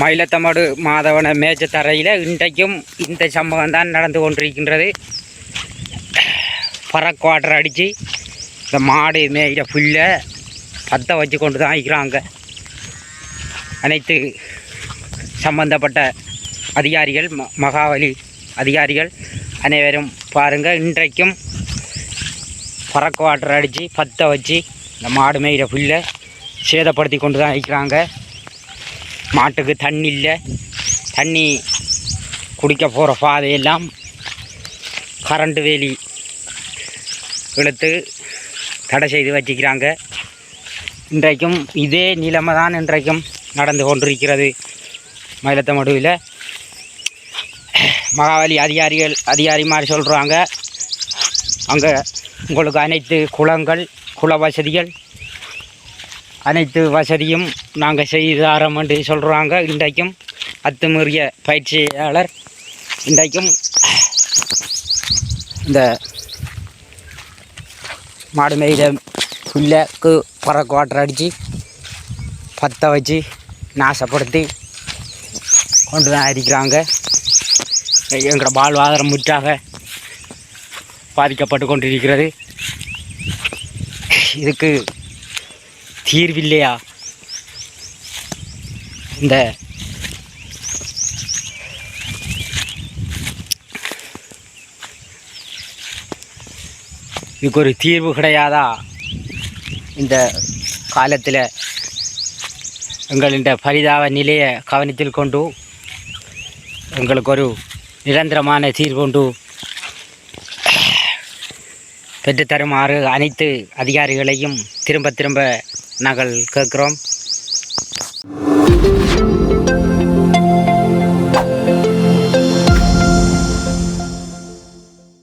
மயிலத்தமடு மாதவன மேச்சத்தரையில் இன்றைக்கும் இந்த சம்பவம் தான் நடந்து கொண்டிருக்கின்றது. பறக்குவாட்டர் அடித்து இந்த மாடு மேய்கிற புல்லை பற்ற வச்சு கொண்டு தான் இருக்கிறாங்க. அனைத்து சம்பந்தப்பட்ட அதிகாரிகள் மகாவலி அதிகாரிகள் அனைவரும் பாருங்கள், இன்றைக்கும் பறக்குவாட்டர் அடித்து பற்ற வச்சு இந்த மாடு மேய்கிற புல்லை சேதப்படுத்தி கொண்டு தான் இருக்கிறாங்க. மாட்டுக்கு தண்ணி இல்லை, தண்ணி குடிக்க போகிற பாதையெல்லாம் கரண்ட் வேலி இழுத்து தடை செய்து வச்சுக்கிறாங்க. இன்றைக்கும் இதே நிலைமை தான் இன்றைக்கும் நடந்து கொண்டிருக்கிறது மயிலத்தமடுவில். மகாவலி அதிகாரிமார் சொல்கிறாங்க, அங்கே உங்களுக்கு அனைத்து குளங்கள் குள வசதிகள் அனைத்து வசதியும் நாங்கள் செய்து தரோம் என்று சொல்கிறாங்க. இன்றைக்கும் அத்துமீறிய பயிற்சியாளர் இன்றைக்கும் இந்த மாடு மேய்கிற புல்லுக்கு பறக்குவாட்டர் அடித்து பற்ற வச்சு நாசப்படுத்தி கொண்டு தான் இருக்கிறாங்க. எங்களோட வாழ்வாதாரம் முற்றாக பாதிக்கப்பட்டு கொண்டிருக்கிறது. இதுக்கு தீர்வில்லையா? இந்த இதுக்கு ஒரு தீர்வு கிடையாதா? இந்த காலத்தில் எங்களின் பரிதாப நிலையை கவனத்தில் கொண்டு எங்களுக்கு ஒரு நிரந்தரமான தீர்வு கொண்டு பெற்றுத்தருமாறு அனைத்து அதிகாரிகளையும் திரும்ப நாங்கள் கேட்குறோம்.